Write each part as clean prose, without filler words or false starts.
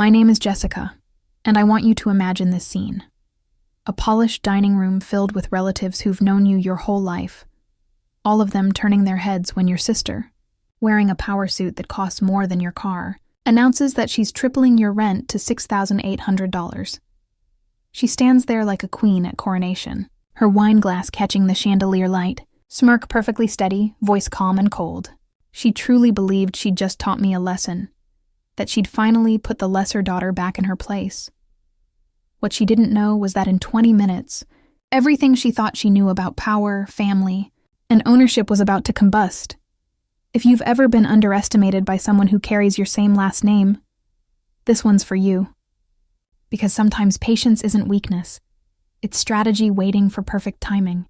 My name is Jessica, and I want you to imagine this scene. A polished dining room filled with relatives who've known you your whole life, all of them turning their heads when your sister, wearing a power suit that costs more than your car, announces that she's tripling your rent to $6,800. She stands there like a queen at coronation, her wine glass catching the chandelier light, smirk perfectly steady, voice calm and cold. She truly believed she'd just taught me a lesson, that she'd finally put the lesser daughter back in her place. What she didn't know was that in 20 minutes, everything she thought she knew about power, family, and ownership was about to combust. If you've ever been underestimated by someone who carries your same last name, this one's for you. Because sometimes patience isn't weakness, it's strategy waiting for perfect timing.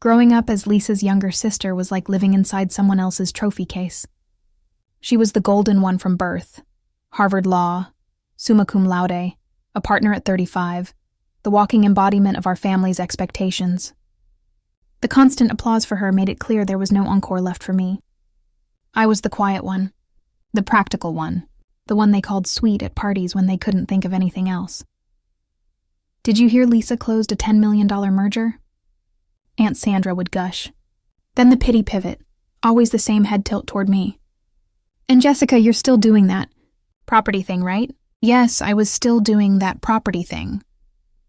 Growing up as Lisa's younger sister was like living inside someone else's trophy case. She was the golden one from birth, Harvard Law, summa cum laude, a partner at 35, the walking embodiment of our family's expectations. The constant applause for her made it clear there was no encore left for me. I was the quiet one, the practical one, the one they called sweet at parties when they couldn't think of anything else. Did you hear Lisa closed a $10 million merger? Aunt Sandra would gush. Then the pity pivot, always the same head tilt toward me. And Jessica, you're still doing that property thing, right? Yes, I was still doing that property thing.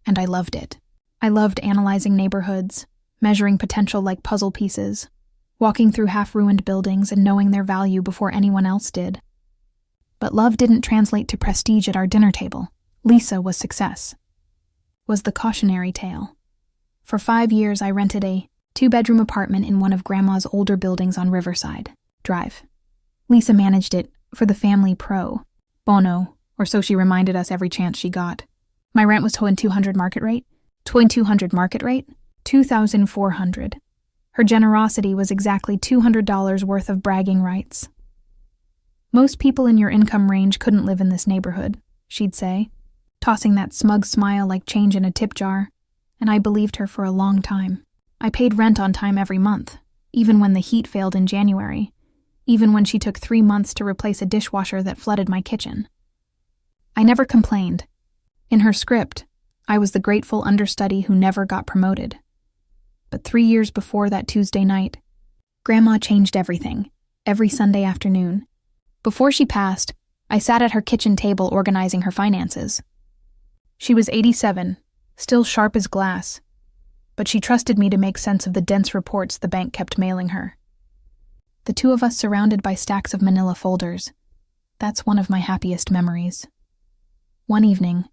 And I loved it. I loved analyzing neighborhoods, measuring potential like puzzle pieces, walking through half-ruined buildings and knowing their value before anyone else did. But love didn't translate to prestige at our dinner table. Lisa was success. Was the cautionary tale. For 5 years, I rented a 2-bedroom apartment in one of Grandma's older buildings on Riverside Drive. Lisa managed it for the family pro bono, or so she reminded us every chance she got. My rent was $2,200 market rate. $2,200 market rate? $2,400. Her generosity was exactly $200 worth of bragging rights. Most people in your income range couldn't live in this neighborhood, she'd say, tossing that smug smile like change in a tip jar, and I believed her for a long time. I paid rent on time every month, even when the heat failed in January, even when she took 3 months to replace a dishwasher that flooded my kitchen. I never complained. In her script, I was the grateful understudy who never got promoted. But 3 years before that Tuesday night, Grandma changed everything, every Sunday afternoon. Before she passed, I sat at her kitchen table organizing her finances. She was 87, still sharp as glass, but she trusted me to make sense of the dense reports the bank kept mailing her. The two of us surrounded by stacks of manila folders. That's one of my happiest memories. One evening,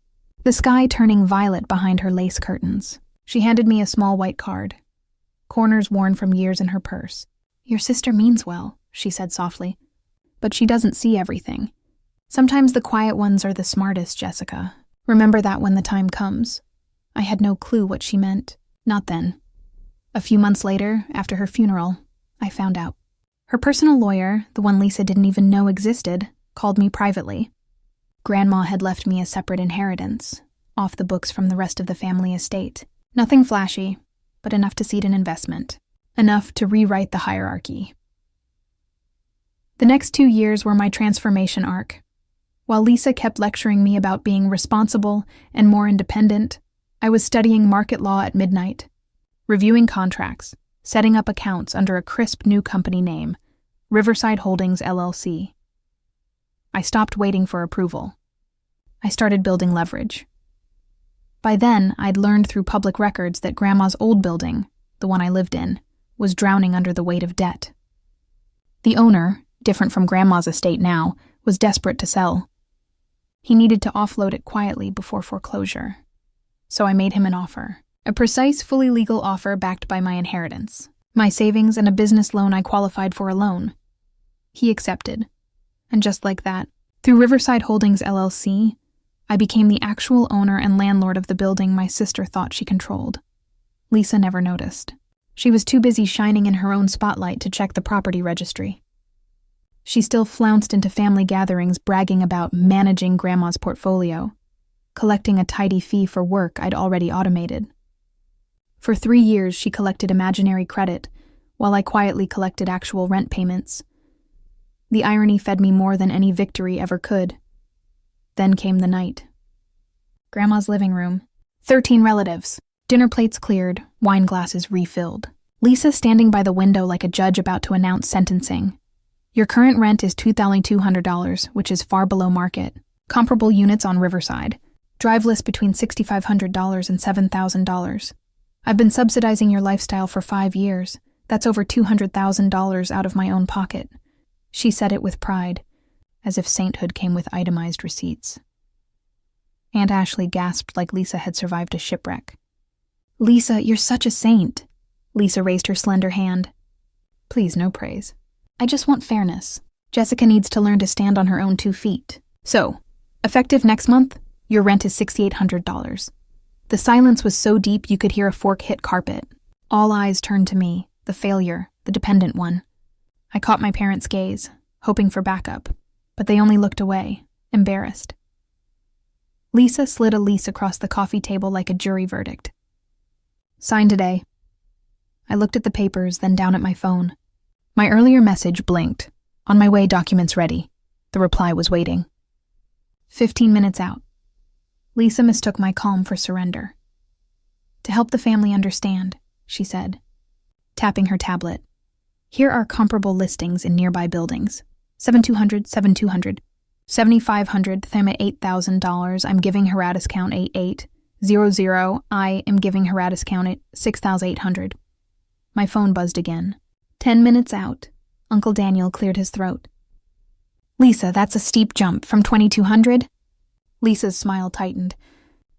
the sky turning violet behind her lace curtains, she handed me a small white card, corners worn from years in her purse. "Your sister means well," she said softly, "but she doesn't see everything. Sometimes the quiet ones are the smartest, Jessica. Remember that when the time comes." I had no clue what she meant. Not then. A few months later, after her funeral, I found out. Her personal lawyer, the one Lisa didn't even know existed, called me privately. Grandma had left me a separate inheritance, off the books from the rest of the family estate. Nothing flashy, but enough to seed an investment. Enough to rewrite the hierarchy. The next 2 years were my transformation arc. While Lisa kept lecturing me about being responsible and more independent, I was studying market law at midnight, reviewing contracts, setting up accounts under a crisp new company name, Riverside Holdings, LLC. I stopped waiting for approval. I started building leverage. By then, I'd learned through public records that Grandma's old building, the one I lived in, was drowning under the weight of debt. The owner, different from Grandma's estate now, was desperate to sell. He needed to offload it quietly before foreclosure. So I made him an offer. A precise, fully legal offer backed by my inheritance, my savings, and a business loan I qualified for alone. He accepted. And just like that, through Riverside Holdings, LLC, I became the actual owner and landlord of the building my sister thought she controlled. Lisa never noticed. She was too busy shining in her own spotlight to check the property registry. She still flounced into family gatherings bragging about managing Grandma's portfolio, collecting a tidy fee for work I'd already automated. For 3 years, she collected imaginary credit, while I quietly collected actual rent payments. The irony fed me more than any victory ever could. Then came the night. Grandma's living room. 13 relatives. Dinner plates cleared, wine glasses refilled. Lisa standing by the window like a judge about to announce sentencing. Your current rent is $2,200, which is far below market. Comparable units on Riverside. Drive list between $6,500 and $7,000. I've been subsidizing your lifestyle for 5 years. That's over $200,000 out of my own pocket. She said it with pride, as if sainthood came with itemized receipts. Aunt Ashley gasped like Lisa had survived a shipwreck. Lisa, you're such a saint. Lisa raised her slender hand. Please, no praise. I just want fairness. Jessica needs to learn to stand on her own 2 feet. So, effective next month, your rent is $6,800. The silence was so deep you could hear a fork hit carpet. All eyes turned to me, the failure, the dependent one. I caught my parents' gaze, hoping for backup, but they only looked away, embarrassed. Lisa slid a lease across the coffee table like a jury verdict. Sign today. I looked at the papers, then down at my phone. My earlier message blinked. On my way, documents ready. The reply was waiting. 15 minutes out. Lisa mistook my calm for surrender. To help the family understand, she said, tapping her tablet. Here are comparable listings in nearby buildings. 7200, 7200. 7,500, them at $8,000. I'm giving her at discount 8800. I am giving her at discount at 6,800. My phone buzzed again. 10 minutes out. Uncle Daniel cleared his throat. Lisa, that's a steep jump from 2,200. Lisa's smile tightened.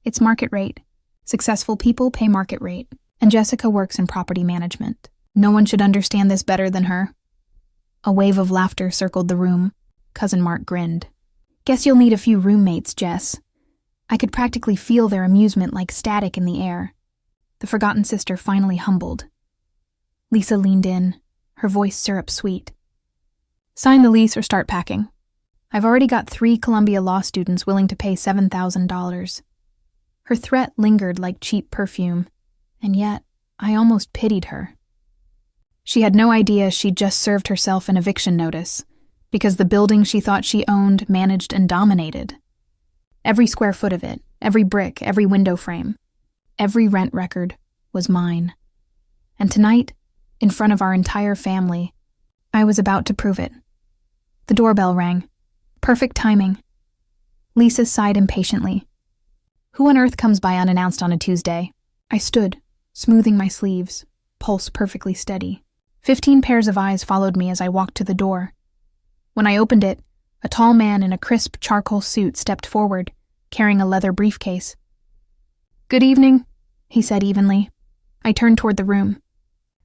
It's market rate. Successful people pay market rate. And Jessica works in property management. No one should understand this better than her. A wave of laughter circled the room. Cousin Mark grinned. Guess you'll need a few roommates, Jess. I could practically feel their amusement like static in the air. The forgotten sister finally humbled. Lisa leaned in, her voice syrup-sweet. Sign the lease or start packing. I've already got 3 Columbia law students willing to pay $7,000. Her threat lingered like cheap perfume, and yet I almost pitied her. She had no idea she'd just served herself an eviction notice, because the building she thought she owned, managed, and dominated. Every square foot of it, every brick, every window frame, every rent record was mine. And tonight, in front of our entire family, I was about to prove it. The doorbell rang. Perfect timing. Lisa sighed impatiently. Who on earth comes by unannounced on a Tuesday? I stood, smoothing my sleeves, pulse perfectly steady. 15 pairs of eyes followed me as I walked to the door. When I opened it, a tall man in a crisp charcoal suit stepped forward, carrying a leather briefcase. Good evening, he said evenly. I turned toward the room.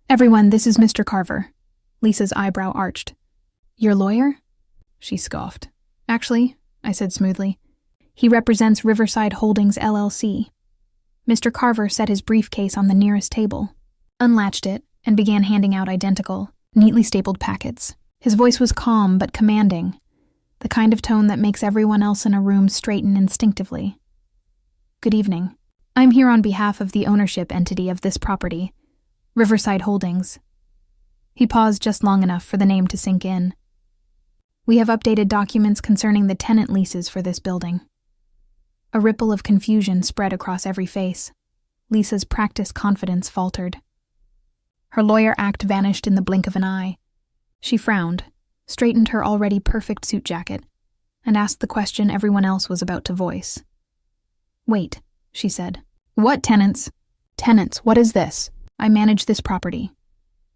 Everyone, this is Mr. Carver. Lisa's eyebrow arched. Your lawyer? She scoffed. Actually, I said smoothly, he represents Riverside Holdings, LLC. Mr. Carver set his briefcase on the nearest table, unlatched it, and began handing out identical, neatly stapled packets. His voice was calm but commanding, the kind of tone that makes everyone else in a room straighten instinctively. Good evening. I'm here on behalf of the ownership entity of this property, Riverside Holdings. He paused just long enough for the name to sink in. We have updated documents concerning the tenant leases for this building. A ripple of confusion spread across every face. Lisa's practiced confidence faltered. Her lawyer act vanished in the blink of an eye. She frowned, straightened her already perfect suit jacket, and asked the question everyone else was about to voice. Wait, she said. What tenants? Tenants, what is this? I manage this property.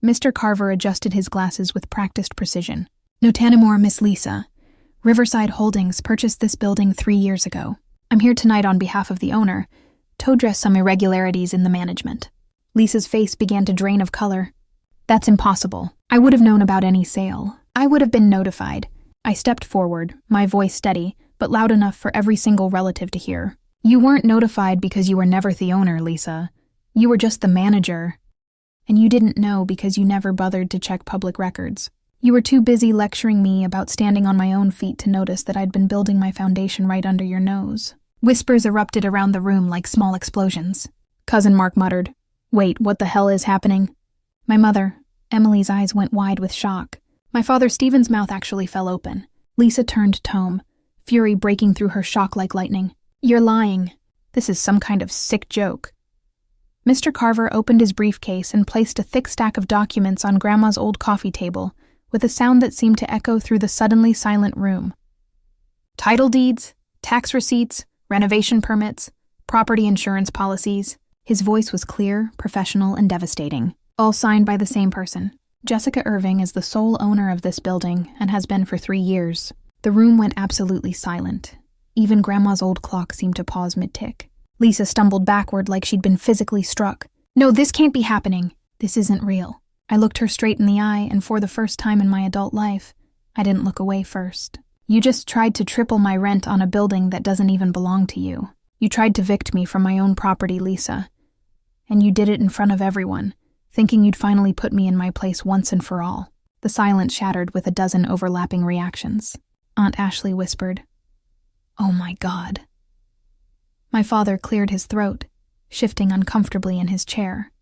Mr. Carver adjusted his glasses with practiced precision. Notanimore, Miss Lisa. Riverside Holdings purchased this building 3 years ago. I'm here tonight on behalf of the owner to address some irregularities in the management. Lisa's face began to drain of color. That's impossible. I would have known about any sale. I would have been notified. I stepped forward, my voice steady, but loud enough for every single relative to hear. You weren't notified because you were never the owner, Lisa. You were just the manager. And you didn't know because you never bothered to check public records. You were too busy lecturing me about standing on my own feet to notice that I'd been building my foundation right under your nose. Whispers erupted around the room like small explosions. Cousin Mark muttered, Wait, what the hell is happening? My mother, Emily's eyes went wide with shock. My father Stephen's mouth actually fell open. Lisa turned tome, fury breaking through her shock like lightning. "You're lying. This is some kind of sick joke." Mr. Carver opened his briefcase and placed a thick stack of documents on Grandma's old coffee table, with a sound that seemed to echo through the suddenly silent room. Title deeds, tax receipts, renovation permits, property insurance policies. His voice was clear, professional, and devastating. All signed by the same person. Jessica Irving is the sole owner of this building and has been for 3 years. The room went absolutely silent. Even Grandma's old clock seemed to pause mid-tick. Lisa stumbled backward like she'd been physically struck. "No, this can't be happening. This isn't real." I looked her straight in the eye, and for the first time in my adult life, I didn't look away first. "You just tried to triple my rent on a building that doesn't even belong to you. You tried to evict me from my own property, Lisa. And you did it in front of everyone, thinking you'd finally put me in my place once and for all." The silence shattered with a dozen overlapping reactions. Aunt Ashley whispered, "Oh my God." My father cleared his throat, shifting uncomfortably in his chair.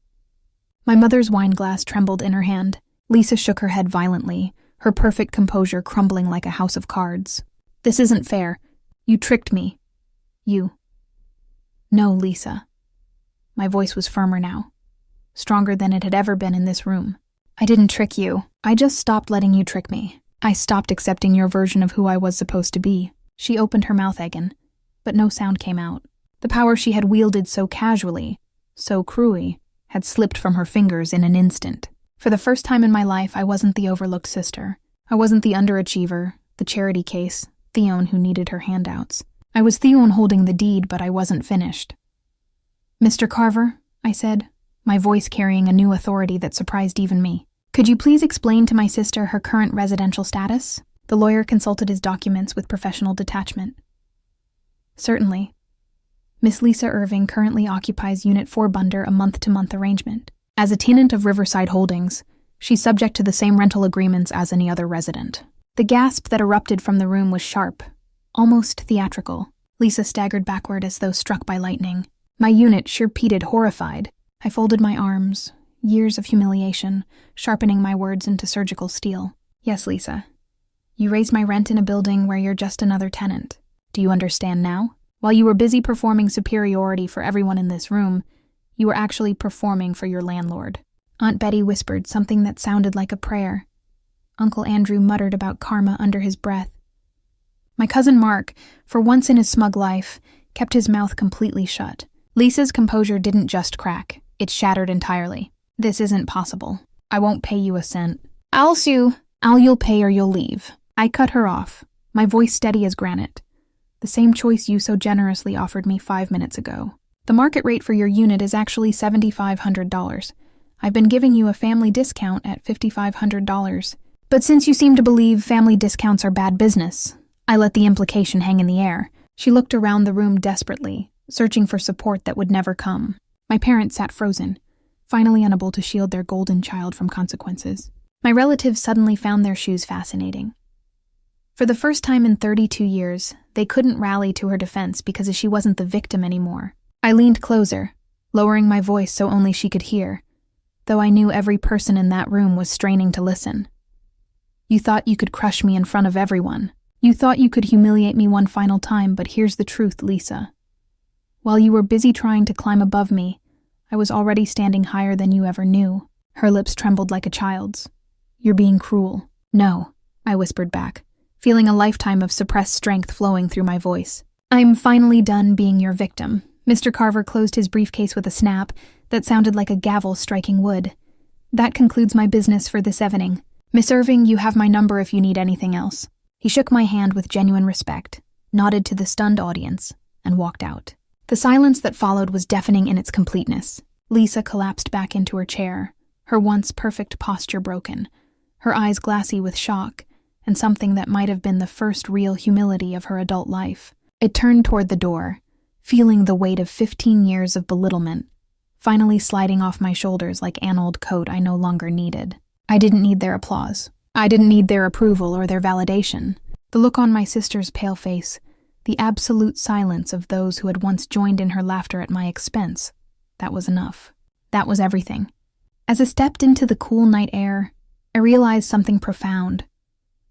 My mother's wineglass trembled in her hand. Lisa shook her head violently, her perfect composure crumbling like a house of cards. "This isn't fair. You tricked me. You." "No, Lisa." My voice was firmer now, stronger than it had ever been in this room. "I didn't trick you. I just stopped letting you trick me. I stopped accepting your version of who I was supposed to be." She opened her mouth again, but no sound came out. The power she had wielded so casually, so cruelly, had slipped from her fingers in an instant. For the first time in my life, I wasn't the overlooked sister. I wasn't the underachiever, the charity case, Theone who needed her handouts. I was Theone holding the deed, but I wasn't finished. "Mr. Carver," I said, my voice carrying a new authority that surprised even me. "Could you please explain to my sister her current residential status?" The lawyer consulted his documents with professional detachment. "Certainly. Miss Lisa Irving currently occupies Unit 4 under a month-to-month arrangement. As a tenant of Riverside Holdings, she's subject to the same rental agreements as any other resident." The gasp that erupted from the room was sharp, almost theatrical. Lisa staggered backward as though struck by lightning. My unit repeated, horrified. I folded my arms, years of humiliation, sharpening my words into surgical steel. "Yes, Lisa. You raised my rent in a building where you're just another tenant. Do you understand now? While you were busy performing superiority for everyone in this room, you were actually performing for your landlord." Aunt Betty whispered something that sounded like a prayer. Uncle Andrew muttered about karma under his breath. My cousin Mark, for once in his smug life, kept his mouth completely shut. Lisa's composure didn't just crack, it shattered entirely. "This isn't possible. I won't pay you a cent. I'll sue. You'll pay or you'll leave." I cut her off, my voice steady as granite. "The same choice you so generously offered me 5 minutes ago. The market rate for your unit is actually $7,500. I've been giving you a family discount at $5,500. But since you seem to believe family discounts are bad business," I let the implication hang in the air. She looked around the room desperately, searching for support that would never come. My parents sat frozen, finally unable to shield their golden child from consequences. My relatives suddenly found their shoes fascinating. For the first time in 32 years, they couldn't rally to her defense because she wasn't the victim anymore. I leaned closer, lowering my voice so only she could hear, though I knew every person in that room was straining to listen. "You thought you could crush me in front of everyone. You thought you could humiliate me one final time, but here's the truth, Lisa. While you were busy trying to climb above me, I was already standing higher than you ever knew." Her lips trembled like a child's. "You're being cruel." "No," I whispered back, feeling a lifetime of suppressed strength flowing through my voice. "I'm finally done being your victim." Mr. Carver closed his briefcase with a snap that sounded like a gavel striking wood. "That concludes my business for this evening. Miss Irving, you have my number if you need anything else." He shook my hand with genuine respect, nodded to the stunned audience, and walked out. The silence that followed was deafening in its completeness. Lisa collapsed back into her chair, her once perfect posture broken, her eyes glassy with shock, and something that might have been the first real humility of her adult life. I turned toward the door, feeling the weight of 15 years of belittlement, finally sliding off my shoulders like an old coat I no longer needed. I didn't need their applause. I didn't need their approval or their validation. The look on my sister's pale face, the absolute silence of those who had once joined in her laughter at my expense, that was enough. That was everything. As I stepped into the cool night air, I realized something profound.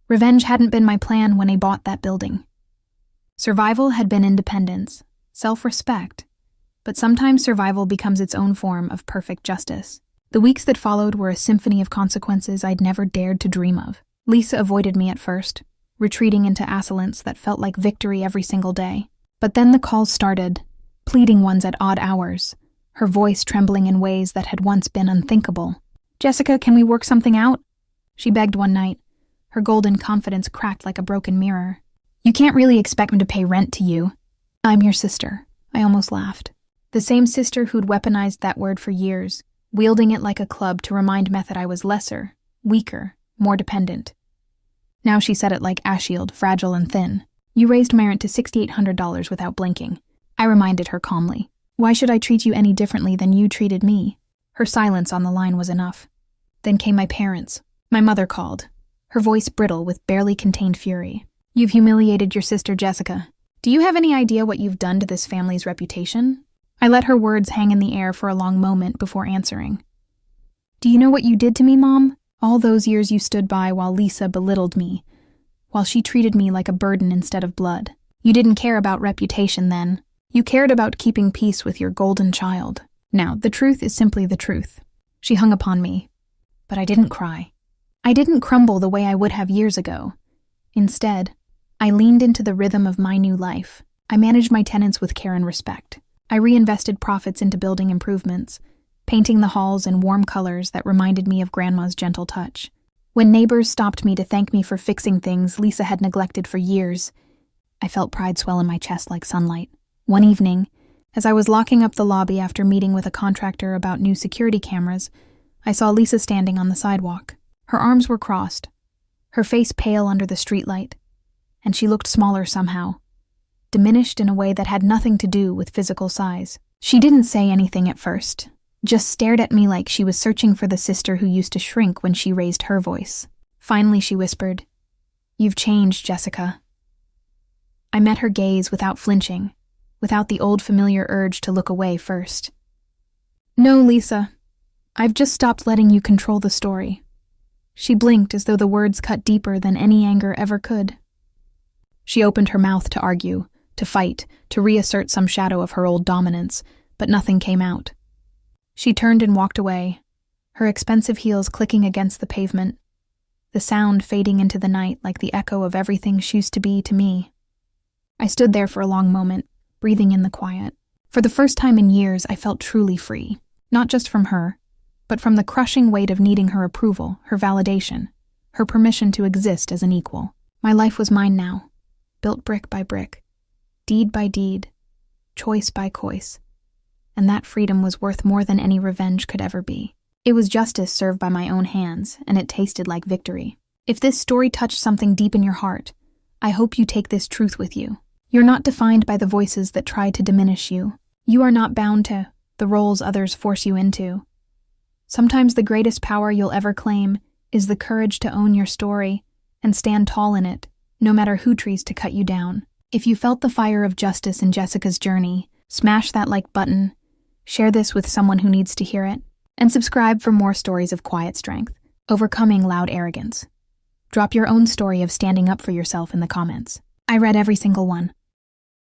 Revenge hadn't been my plan when I bought that building. Survival had been independence, self-respect, but sometimes survival becomes its own form of perfect justice. The weeks that followed were a symphony of consequences I'd never dared to dream of. Lisa avoided me at first, retreating into assailants that felt like victory every single day. But then the calls started, pleading ones at odd hours, her voice trembling in ways that had once been unthinkable. "Jessica, can we work something out?" she begged one night, her golden confidence cracked like a broken mirror. "You can't really expect me to pay rent to you." "I'm your sister," I almost laughed. The same sister who'd weaponized that word for years, wielding it like a club to remind Meth that I was lesser, weaker, more dependent. Now she said it like Ashield, fragile and thin. "You raised my rent to $6,800 without blinking," I reminded her calmly. "Why should I treat you any differently than you treated me?" Her silence on the line was enough. Then came my parents. My mother called, her voice brittle with barely contained fury. "You've humiliated your sister Jessica. Do you have any idea what you've done to this family's reputation?" I let her words hang in the air for a long moment before answering. "Do you know what you did to me, Mom? All those years you stood by while Lisa belittled me, while she treated me like a burden instead of blood. You didn't care about reputation then. You cared about keeping peace with your golden child. Now, the truth is simply the truth." She hung upon me, but I didn't cry. I didn't crumble the way I would have years ago. Instead, I leaned into the rhythm of my new life. I managed my tenants with care and respect. I reinvested profits into building improvements, painting the halls in warm colors that reminded me of Grandma's gentle touch. When neighbors stopped me to thank me for fixing things Lisa had neglected for years, I felt pride swell in my chest like sunlight. One evening, as I was locking up the lobby after meeting with a contractor about new security cameras, I saw Lisa standing on the sidewalk. Her arms were crossed, her face pale under the streetlight, and she looked smaller somehow, diminished in a way that had nothing to do with physical size. She didn't say anything at first, just stared at me like she was searching for the sister who used to shrink when she raised her voice. Finally, she whispered, "You've changed, Jessica." I met her gaze without flinching, without the old familiar urge to look away first. "No, Lisa, I've just stopped letting you control the story." She blinked as though the words cut deeper than any anger ever could. She opened her mouth to argue, to fight, to reassert some shadow of her old dominance, but nothing came out. She turned and walked away, her expensive heels clicking against the pavement, the sound fading into the night like the echo of everything she used to be to me. I stood there for a long moment, breathing in the quiet. For the first time in years, I felt truly free, not just from her, but from the crushing weight of needing her approval, her validation, her permission to exist as an equal. My life was mine now, built brick by brick, deed by deed, choice by choice, and that freedom was worth more than any revenge could ever be. It was justice served by my own hands, and it tasted like victory. If this story touched something deep in your heart, I hope you take this truth with you. You're not defined by the voices that try to diminish you. You are not bound to the roles others force you into. Sometimes the greatest power you'll ever claim is the courage to own your story and stand tall in it, no matter who tries to cut you down. If you felt the fire of justice in Jessica's journey, smash that like button, share this with someone who needs to hear it, and subscribe for more stories of quiet strength, overcoming loud arrogance. Drop your own story of standing up for yourself in the comments. I read every single one.